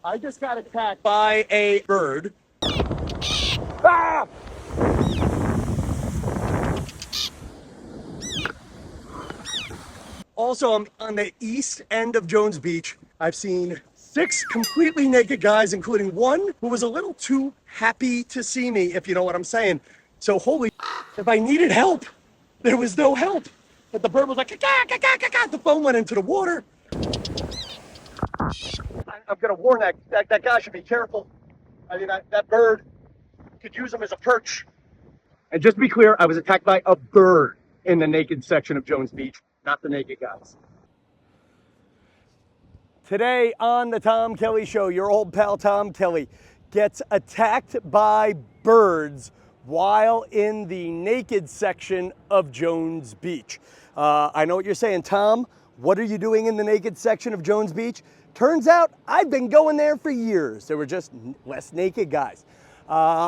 I just got attacked by a bird. Ah! Also, I'm on the east end of Jones Beach. I've seen 6 completely naked guys, including one who was a little too happy to see me, if you know what I'm saying. So holy, if I needed help, there was no help. But the bird was like, caca, caca, caca. The phone went into the water. I'm gonna warn that guy should be careful. I mean, that bird could use him as a perch. And just to be clear, I was attacked by a bird in the naked section of Jones Beach, not the naked guys. Today on the Tom Kelly Show, your old pal Tom Kelly gets attacked by birds while in the naked section of Jones Beach. I know what you're saying, Tom. What are you doing in the naked section of Jones Beach? Turns out I've been going there for years. There were just less naked guys. Tom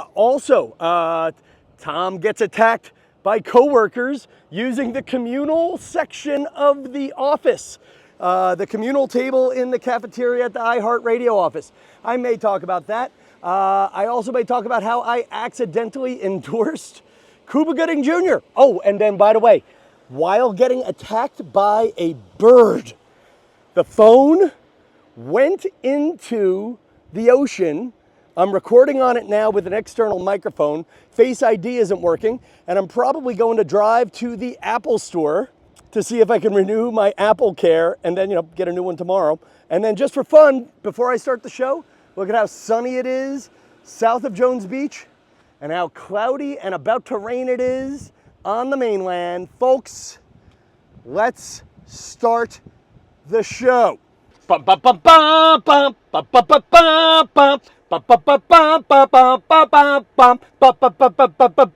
gets attacked by coworkers using the communal section of the office. The communal table in the cafeteria at the iHeartRadio office. I may talk about that. I also may talk about how I accidentally endorsed Cuba Gooding Jr. Oh, and then by the way, while getting attacked by a bird, the phone went into the ocean. I'm recording on it now with an external microphone. Face ID isn't working, and I'm probably going to drive to the Apple store to see if I can renew my Apple Care and then, get a new one tomorrow. And then just for fun, before I start the show, look at how sunny it is south of Jones Beach and how cloudy and about to rain it is on the mainland. Folks, let's start the show. Bum, bum, bum, bum, bum, bum, bum, bum, bum,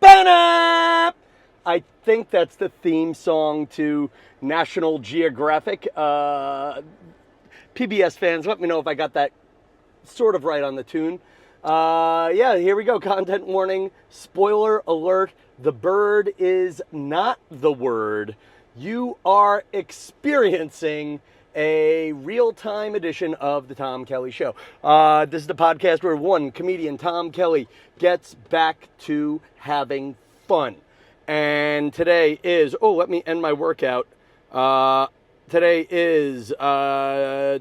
bum. I think that's the theme song to National Geographic. PBS fans, let me know if I got that sort of right on the tune. Here we go. Content warning. Spoiler alert. The bird is not the word. You are experiencing a real-time edition of the Tom Kelly Show. This is the podcast where one comedian, Tom Kelly, gets back to having fun. And today is, let me end my workout. Today is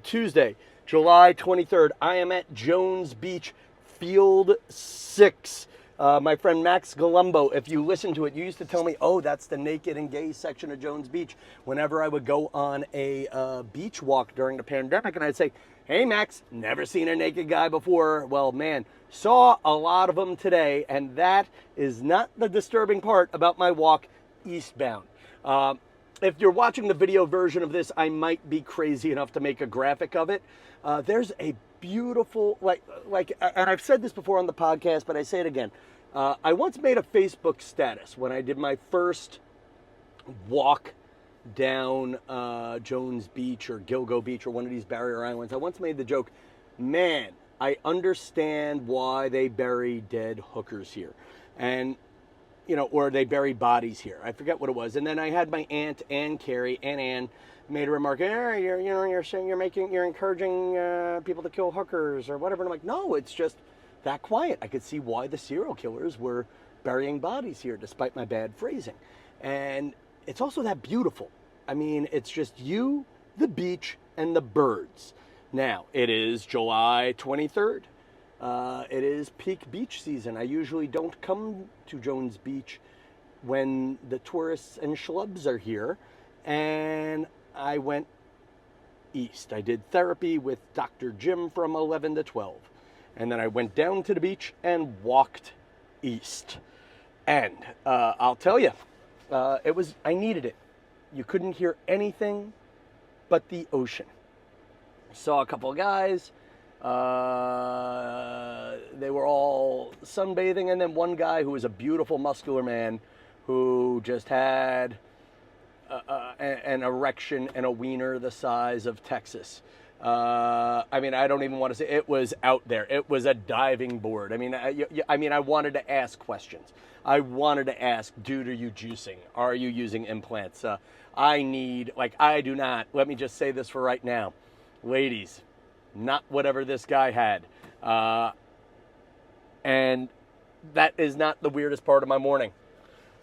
Tuesday, July 23rd. I am at Jones Beach, Field 6. My friend Max Galumbo, if you listen to it, you used to tell me, that's the naked and gay section of Jones Beach. Whenever I would go on a beach walk during the pandemic, and I'd say, hey, Max, never seen a naked guy before. Well, man, saw a lot of them today, and that is not the disturbing part about my walk eastbound. If you're watching the video version of this, I might be crazy enough to make a graphic of it. There's a beautiful, and I've said this before on the podcast, but I say it again. I once made a Facebook status when I did my first walk down Jones Beach or Gilgo Beach or one of these barrier islands. I once made the joke, man, I understand why they bury dead hookers here. And or they bury bodies here. I forget what it was. And then I had my aunt, Ann Carey, Ann made a remark, you're saying you're encouraging people to kill hookers or whatever. And I'm like, no, it's just that quiet. I could see why the serial killers were burying bodies here, despite my bad phrasing. And it's also that beautiful. I mean, it's just you, the beach, and the birds. Now, it is July 23rd. It is peak beach season. I usually don't come to Jones Beach when the tourists and schlubs are here. And I went east. I did therapy with Dr. Jim from 11 to 12. And then I went down to the beach and walked east. And I'll tell you, I needed it. You couldn't hear anything but the ocean. Saw a couple of guys. They were all sunbathing, and then one guy who was a beautiful muscular man who just had an erection and a wiener the size of Texas. I mean, I don't even want to say it was out there. It was a diving board. I mean, I wanted to ask questions. I wanted to ask, dude, are you juicing? Are you using implants? I do not. Let me just say this for right now. Ladies, not whatever this guy had. And that is not the weirdest part of my morning.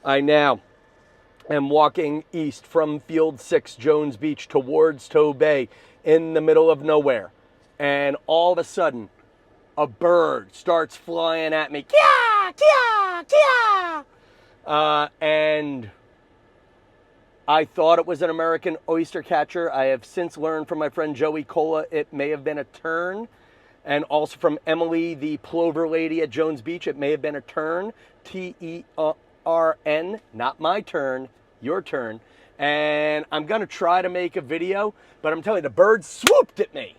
I now am walking east from Field 6, Jones Beach, towards Tow Bay in the middle of nowhere. And all of a sudden, a bird starts flying at me. Kia, kia, kia. And I thought it was an American oyster catcher. I have since learned from my friend Joey Cola it may have been a tern. And also from Emily, the plover lady at Jones Beach, it may have been a tern. T-E-R-N. Not my turn, your turn. And I'm going to try to make a video, but I'm telling you, the bird swooped at me.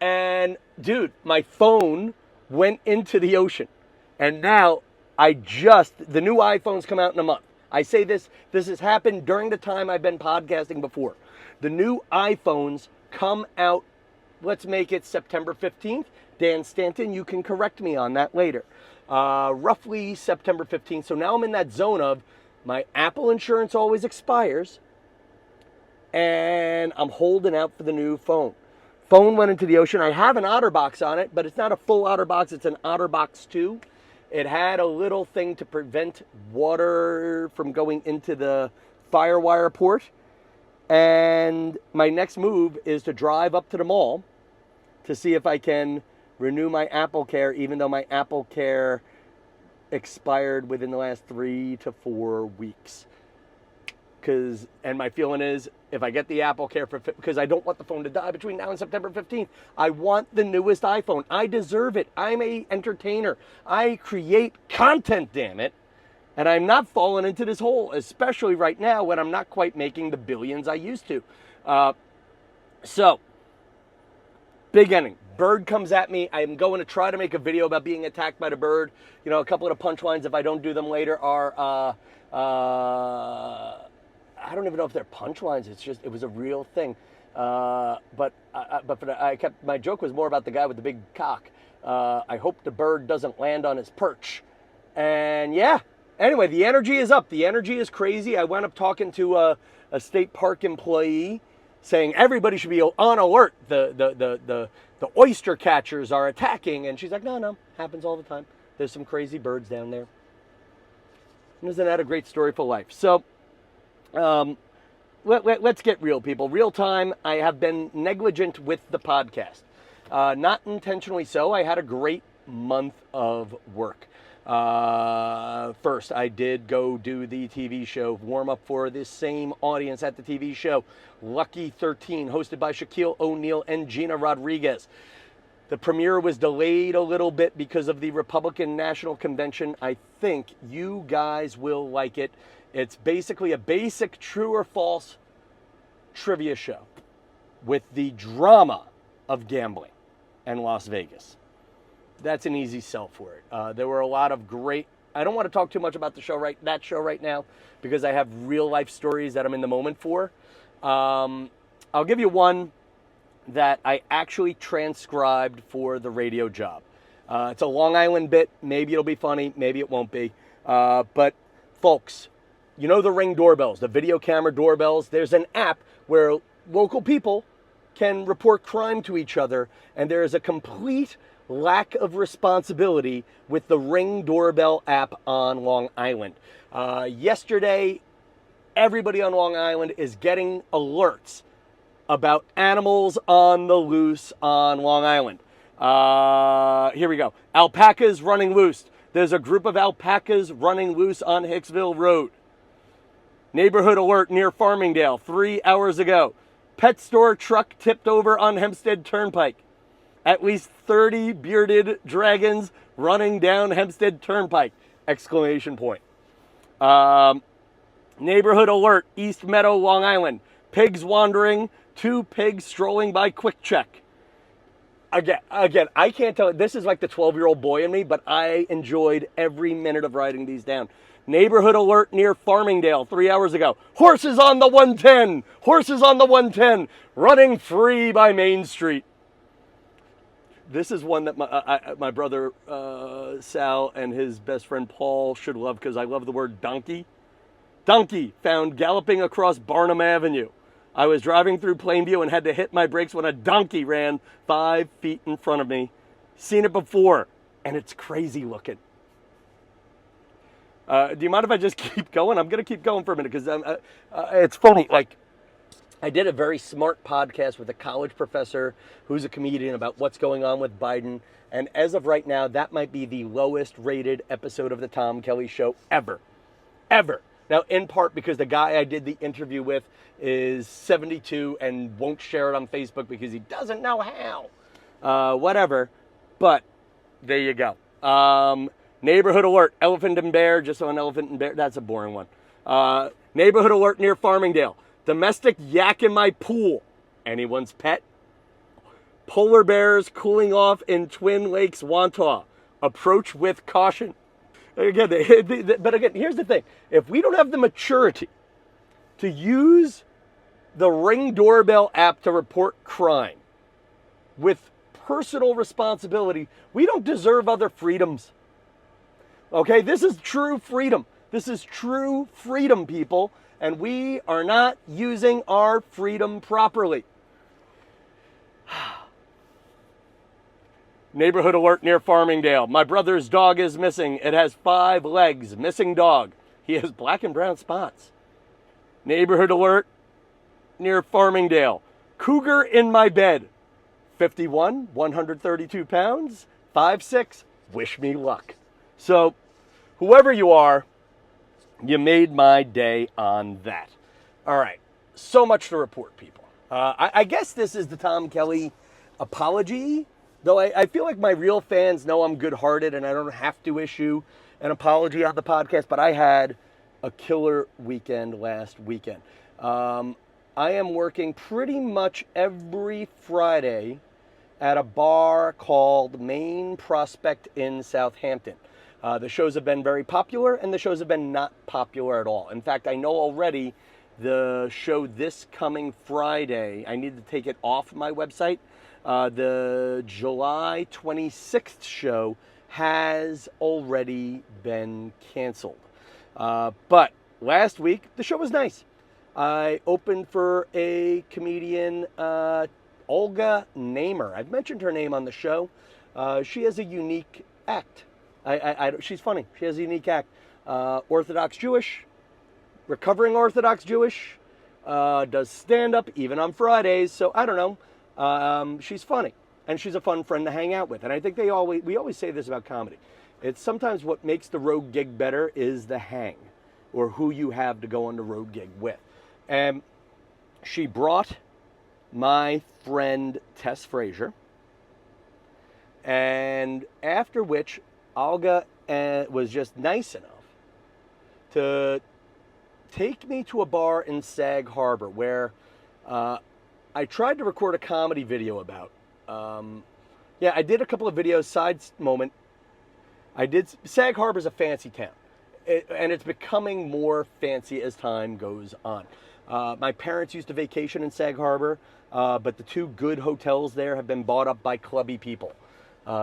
And dude, my phone went into the ocean. And now the new iPhones come out in a month. I say this has happened during the time I've been podcasting before. The new iPhones come out, let's make it September 15th. Dan Stanton, you can correct me on that later. Roughly September 15th. So now I'm in that zone of my Apple insurance always expires. And I'm holding out for the new phone. Phone went into the ocean. I have an OtterBox on it, but it's not a full OtterBox. It's an OtterBox 2. It had a little thing to prevent water from going into the Firewire port. And my next move is to drive up to the mall to see if I can renew my Apple Care, even though my Apple Care expired within the last 3 to 4 weeks. And my feeling is, if I get the Apple Care because I don't want the phone to die between now and September 15th. I want the newest iPhone. I deserve it. I'm an entertainer. I create content, damn it. And I'm not falling into this hole, especially right now when I'm not quite making the billions I used to. So, big ending. Bird comes at me. I'm going to try to make a video about being attacked by the bird. You know, a couple of the punchlines, if I don't do them later, are... I don't even know if they're punchlines. It was a real thing. But my joke was more about the guy with the big cock. I hope the bird doesn't land on his perch. And yeah, anyway, the energy is up. The energy is crazy. I wound up talking to a state park employee saying everybody should be on alert. The oyster catchers are attacking. And she's like, no, happens all the time. There's some crazy birds down there. And isn't that a great story for life? So, let's get real, people. Real time, I have been negligent with the podcast. Not intentionally so. I had a great month of work. First, I did go do the TV show, warm up for this same audience at the TV show, Lucky 13, hosted by Shaquille O'Neal and Gina Rodriguez. The premiere was delayed a little bit because of the Republican National Convention. I think you guys will like it. It's basically a basic true or false trivia show with the drama of gambling and Las Vegas. That's an easy sell for it. There were a lot of great... I don't want to talk too much about that show right now because I have real life stories that I'm in the moment for. I'll give you one that I actually transcribed for the radio job. It's a Long Island bit. Maybe it'll be funny. Maybe it won't be. But folks... You know the Ring doorbells, the video camera doorbells? There's an app where local people can report crime to each other, and there is a complete lack of responsibility with the Ring doorbell app on Long Island. Yesterday, everybody on Long Island is getting alerts about animals on the loose on Long Island. Here we go. Alpacas running loose. There's a group of alpacas running loose on Hicksville Road. Neighborhood alert near Farmingdale 3 hours ago. Pet store truck tipped over on Hempstead Turnpike. At least 30 bearded dragons running down Hempstead Turnpike! Exclamation point. Neighborhood alert, East Meadow, Long Island. Pigs wandering, 2 pigs strolling by Quick Check. Again, I can't tell. This is like the 12-year-old boy in me, but I enjoyed every minute of writing these down. Neighborhood alert near Farmingdale 3 hours ago. Horses on the 110! Horses on the 110! Running free by Main Street. This is one that my brother Sal and his best friend Paul should love because I love the word donkey. Donkey found galloping across Barnum Avenue. I was driving through Plainview and had to hit my brakes when a donkey ran 5 feet in front of me. Seen it before, and it's crazy looking. Do you mind if I just keep going? I'm going to keep going for a minute because it's funny. Like, I did a very smart podcast with a college professor who's a comedian about what's going on with Biden. And as of right now, that might be the lowest rated episode of the Tom Kelly Show ever. Ever. Now, in part because the guy I did the interview with is 72 and won't share it on Facebook because he doesn't know how. Whatever. But there you go. Neighborhood alert, elephant and bear, just on elephant and bear. That's a boring one. Neighborhood alert near Farmingdale. Domestic yak in my pool. Anyone's pet? Polar bears cooling off in Twin Lakes, Wantagh. Approach with caution. Again, but again, here's the thing. If we don't have the maturity to use the Ring doorbell app to report crime with personal responsibility, we don't deserve other freedoms. Okay, this is true freedom. This is true freedom, people. And we are not using our freedom properly. Neighborhood alert near Farmingdale. My brother's dog is missing. It has 5 legs. Missing dog. He has black and brown spots. Neighborhood alert near Farmingdale. Cougar in my bed. 51, 132 pounds, 5'6". Wish me luck. So, whoever you are, you made my day on that. All right. So much to report, people. I guess this is the Tom Kelly apology. Though I feel like my real fans know I'm good-hearted and I don't have to issue an apology on the podcast, but I had a killer weekend last weekend. I am working pretty much every Friday at a bar called Main Prospect in Southampton. The shows have been very popular and the shows have been not popular at all. In fact, I know already the show this coming Friday, I need to take it off my website. The July 26th show has already been canceled. But last week, the show was nice. I opened for a comedian, Olga Namer. I've mentioned her name on the show. She has a unique act. She's funny. She has a unique act. Orthodox Jewish, recovering Orthodox Jewish, does stand-up even on Fridays. So I don't know. She's funny, and she's a fun friend to hang out with. And I think we always say this about comedy. It's sometimes what makes the road gig better is the hang, or who you have to go on the road gig with. And she brought my friend Tess Frazier, and after which Olga was just nice enough to take me to a bar in Sag Harbor where I tried to record a comedy video about. I did a couple of videos, side moment. Sag Harbor's a fancy town, and it's becoming more fancy as time goes on. My parents used to vacation in Sag Harbor, but the 2 good hotels there have been bought up by clubby people.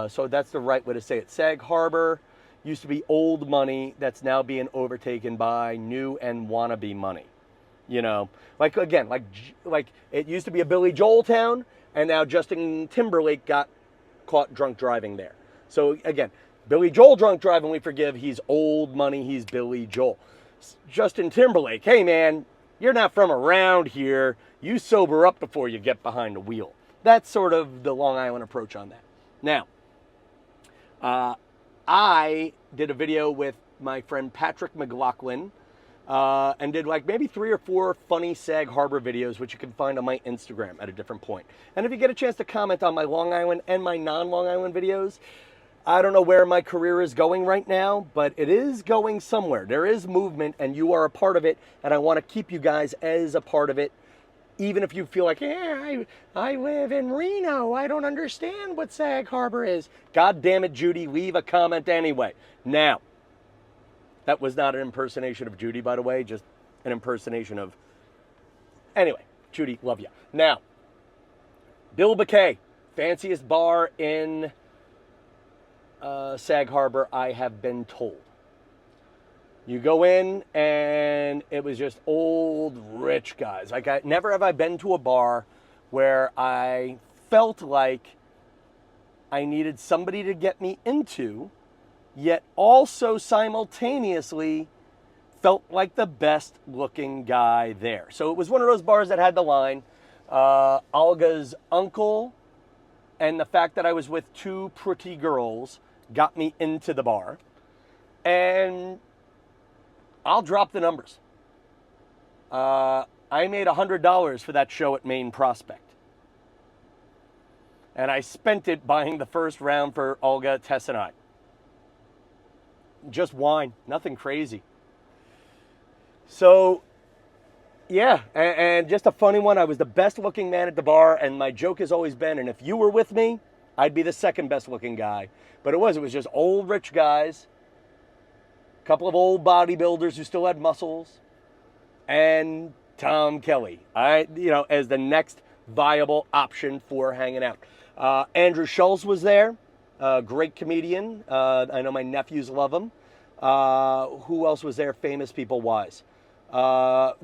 So that's the right way to say it. Sag Harbor used to be old money that's now being overtaken by new and wannabe money. You know, like it used to be a Billy Joel town, and now Justin Timberlake got caught drunk driving there. So again, Billy Joel drunk driving, we forgive. He's old money. He's Billy Joel. Justin Timberlake, hey man, you're not from around here. You sober up before you get behind the wheel. That's sort of the Long Island approach on that. Now, I did a video with my friend Patrick McLaughlin, and did like maybe 3 or 4 funny Sag Harbor videos, which you can find on my Instagram at a different point. And if you get a chance to comment on my Long Island and my non-Long Island videos, I don't know where my career is going right now, but it is going somewhere. There is movement, and you are a part of it, and I want to keep you guys as a part of it, even if you feel like, I live in Reno. I don't understand what Sag Harbor is. God damn it, Judy, leave a comment anyway. Now, that was not an impersonation of Judy, by the way, just an impersonation of... Anyway, Judy, love ya. Now, Bill Bacay, fanciest bar in Sag Harbor, I have been told. You go in, and it was just old, rich guys. Like, never have I been to a bar where I felt like I needed somebody to get me into, yet also simultaneously felt like the best looking guy there. So it was one of those bars that had the line, Olga's uncle and the fact that I was with two pretty girls got me into the bar. And I'll drop the numbers. I made $100 for that show at Main Prospect. And I spent it buying the first round for Olga, Tess, and I. Just wine, nothing crazy. So, yeah, and just a funny one. I was the best looking man at the bar, and my joke has always been, and if you were with me, I'd be the second best looking guy. But it was just old rich guys, a couple of old bodybuilders who still had muscles, and Tom Kelly, as the next viable option for hanging out. Andrew Schulz was there, great comedian. I know my nephews love him. Who else was there, famous people-wise?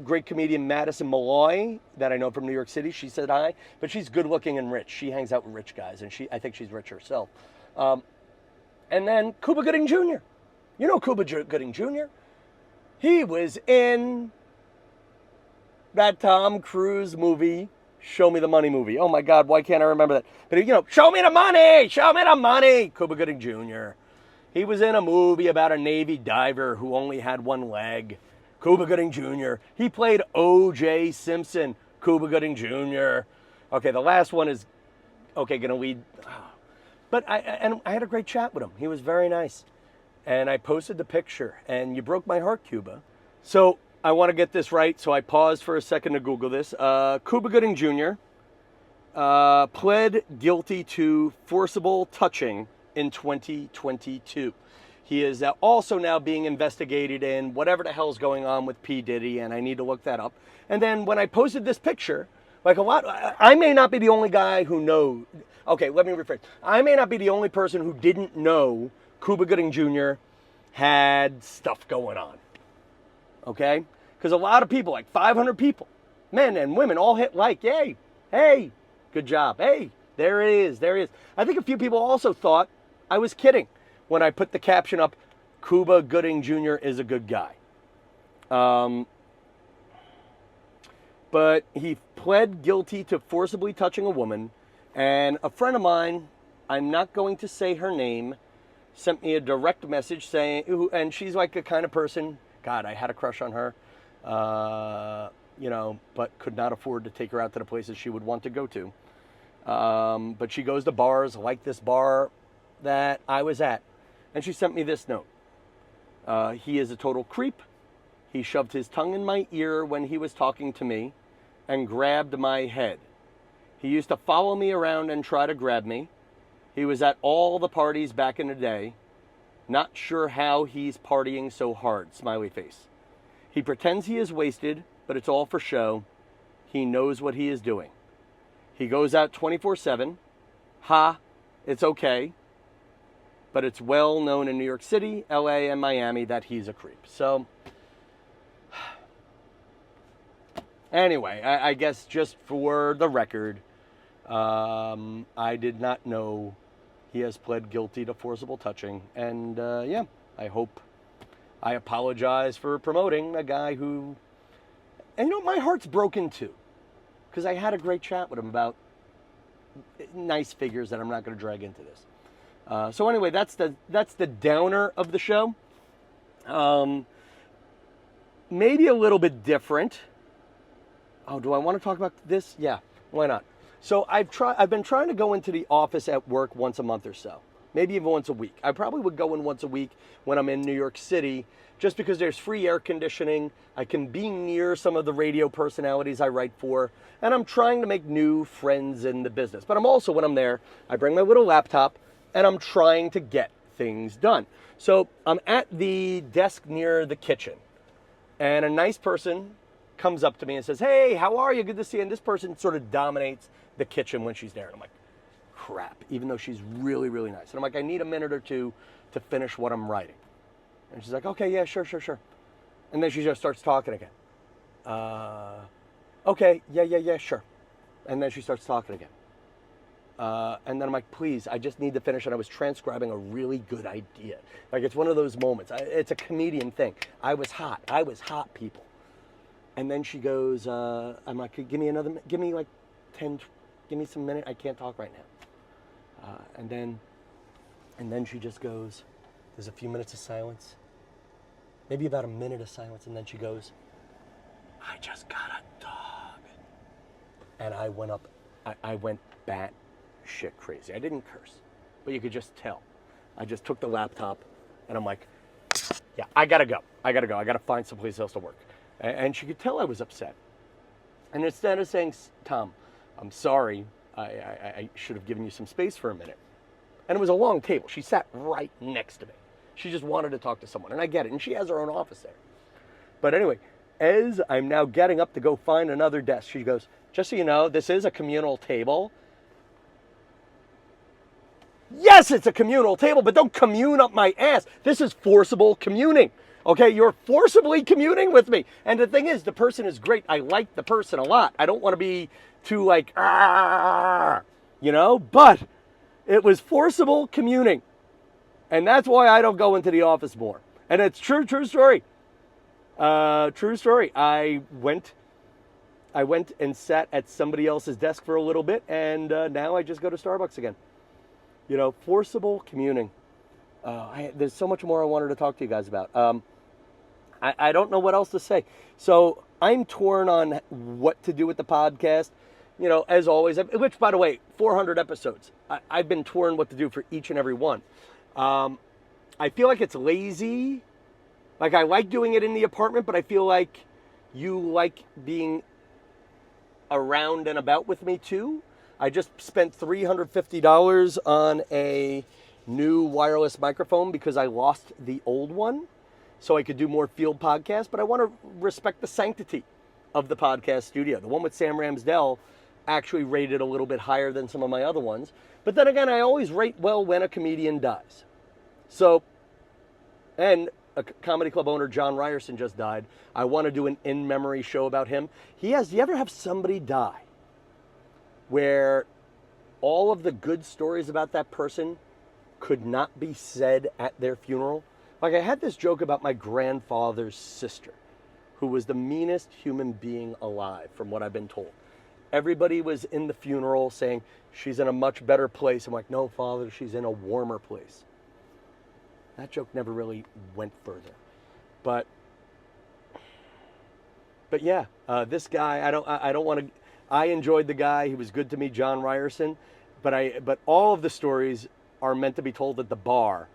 Great comedian Madison Malloy, that I know from New York City. She said hi, but she's good-looking and rich. She hangs out with rich guys, and I think she's rich herself. And then Cuba Gooding Jr. You know Cuba Gooding Jr.? He was in that Tom Cruise movie, Show Me the Money movie. Oh my God, why can't I remember that? But show me the money, show me the money. Cuba Gooding Jr. He was in a movie about a Navy diver who only had one leg. Cuba Gooding Jr. He played O.J. Simpson. Cuba Gooding Jr. Okay, the last one is, gonna lead. But I had a great chat with him. He was very nice. And I posted the picture, and you broke my heart, Cuba. So I want to get this right, so I paused for a second to Google this. Cuba Gooding Jr. Pled guilty to forcible touching in 2022. He is also now being investigated in whatever the hell's going on with P. Diddy, and I need to look that up. And then when I posted this picture, I may not be the only guy who knows. Okay, let me rephrase. I may not be the only person who didn't know Cuba Gooding Jr. had stuff going on. Okay? Because a lot of people, like 500 people, men and women, all hit like, hey, good job. Hey, there it is, there it is. I think a few people also thought I was kidding when I put the caption up, Cuba Gooding Jr. is a good guy. But he pled guilty to forcibly touching a woman, and a friend of mine, I'm not going to say her name, sent me a direct message saying, and she's like the kind of person, God, I had a crush on her, but could not afford to take her out to the places she would want to go to. But she goes to bars like this bar that I was at. And she sent me this note. He is a total creep. He shoved his tongue in my ear when he was talking to me and grabbed my head. He used to follow me around and try to grab me. He was at all the parties back in the day. Not sure how he's partying so hard, smiley face. He pretends he is wasted, but it's all for show. He knows what he is doing. He goes out 24/7. Ha, it's okay. But it's well known in New York City, LA, and Miami that he's a creep. So, anyway, I guess just for the record, I did not know he has pled guilty to forcible touching. And I apologize for promoting a guy who, and my heart's broken too. Because I had a great chat with him about nice figures that I'm not going to drag into this. So anyway, that's the downer of the show. Maybe a little bit different. Oh, do I want to talk about this? Yeah, why not? So I've been trying to go into the office at work once a month or so. Maybe even once a week. I probably would go in once a week when I'm in New York City, just because there's free air conditioning. I can be near some of the radio personalities I write for, and I'm trying to make new friends in the business. But I'm also, when I'm there, I bring my little laptop, and I'm trying to get things done. So I'm at the desk near the kitchen, and a nice person comes up to me and says, hey, how are you? Good to see you. And this person sort of dominates the kitchen when she's there. And I'm like, crap, even though she's really, really nice. And I'm like, I need a minute or two to finish what I'm writing. And she's like, okay, yeah, sure. And then she just starts talking again. Okay, yeah, sure. And then she starts talking again. And then I'm like, please, I just need to finish. And I was transcribing a really good idea. Like, it's one of those moments. It's a comedian thing. I was hot, people. And then she goes, I'm like, give me like 10, give me some minute. I can't talk right now. And then she just goes, there's a few minutes of silence. Maybe about a minute of silence. And then she goes, I just got a dog. And I went up, I went bat shit crazy. I didn't curse, but you could just tell. I just took the laptop and I'm like, yeah, I gotta go. I gotta find someplace else to work. And she could tell I was upset. And instead of saying, Tom, I'm sorry, I should have given you some space for a minute. And it was a long table. She sat right next to me. She just wanted to talk to someone. And I get it. And she has her own office there. But anyway, as I'm now getting up to go find another desk, she goes, just so you know, this is a communal table. Yes, it's a communal table, but don't commune up my ass. This is forcible communing. Okay, you're forcibly communing with me. And the thing is, the person is great. I like the person a lot. I don't want to be too like, you know, but it was forcible communing. And that's why I don't go into the office more. And it's true story. True story. I went and sat at somebody else's desk for a little bit, and now I just go to Starbucks again. You know, forcible communing. There's so much more I wanted to talk to you guys about. I don't know what else to say. So I'm torn on what to do with the podcast. You know, as always, which, by the way, 400 episodes. I've been torn what to do for each and every one. I feel like it's lazy. Like, I like doing it in the apartment, but I feel like you like being around and about with me too. I just spent $350 on a new wireless microphone because I lost the old one, so I could do more field podcasts, but I want to respect the sanctity of the podcast studio. The one with Sam Ramsdell actually rated a little bit higher than some of my other ones. But then again, I always rate well when a comedian dies. So, and a comedy club owner, John Ryerson, just died. I want to do an in-memory show about him. Do you ever have somebody die where all of the good stories about that person could not be said at their funeral? Like, I had this joke about my grandfather's sister, who was the meanest human being alive, from what I've been told. Everybody was in the funeral saying, she's in a much better place. I'm like, no, Father, she's in a warmer place. That joke never really went further. But yeah, this guy, I don't want to, I enjoyed the guy. He was good to me, John Ryerson. But all of the stories are meant to be told at the bar,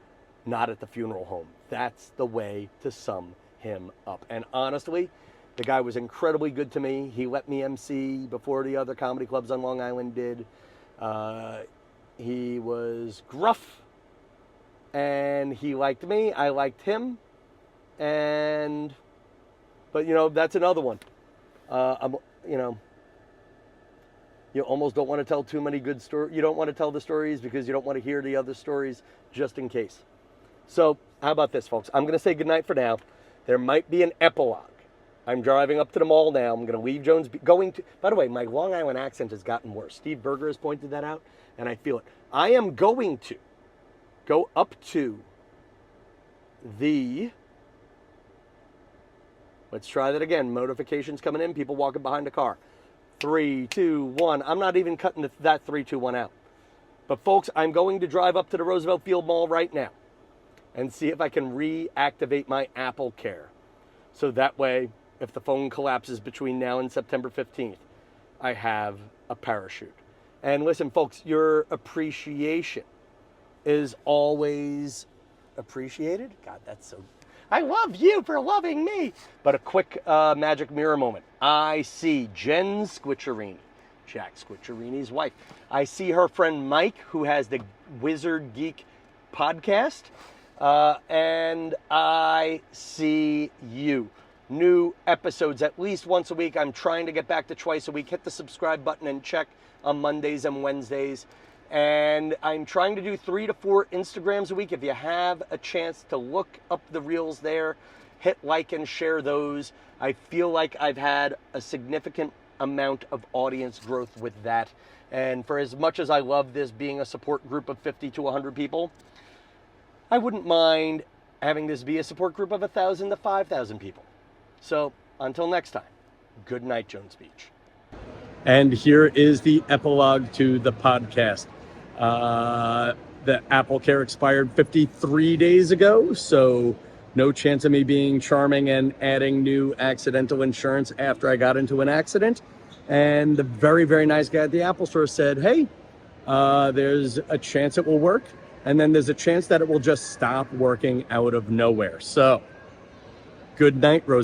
not at the funeral home. That's the way to sum him up. And honestly, the guy was incredibly good to me. He let me MC before the other comedy clubs on Long Island did. He was gruff, and he liked me. I liked him. But you know, that's another one. You almost don't want to tell too many good stories. You don't want to tell the stories because you don't want to hear the other stories just in case. So how about this, folks? I'm going to say goodnight for now. There might be an epilogue. I'm driving up to the mall now. I'm going to leave Jones. By the way, my Long Island accent has gotten worse. Steve Berger has pointed that out, and I feel it. I am going to go up to the... Let's try that again. Notifications coming in. People walking behind the car. 3, 2, 1. I'm not even cutting that 3, 2, 1 out. But folks, I'm going to drive up to the Roosevelt Field Mall right now and see if I can reactivate my Apple Care. So that way, if the phone collapses between now and September 15th, I have a parachute. And listen, folks, your appreciation is always appreciated. God, that's so... I love you for loving me. But a quick magic mirror moment. I see Jen Squicciarini, Jack Squicciarini's wife. I see her friend Mike, who has the Wizard Geek podcast. And I see you. New episodes at least once a week. I'm trying to get back to twice a week. Hit the subscribe button and check on Mondays and Wednesdays. And I'm trying to do 3 to 4 Instagrams a week. If you have a chance to look up the reels there, hit like and share those. I feel like I've had a significant amount of audience growth with that. And for as much as I love this being a support group of 50 to 100 people, I wouldn't mind having this be a support group of 1,000 to 5,000 people. So until next time, good night, Jones Beach. And here is the epilogue to the podcast. The Apple Care expired 53 days ago, so no chance of me being charming and adding new accidental insurance after I got into an accident. And the very, very nice guy at the Apple Store said, hey, there's a chance it will work, and then there's a chance that it will just stop working out of nowhere. So, good night, Rose.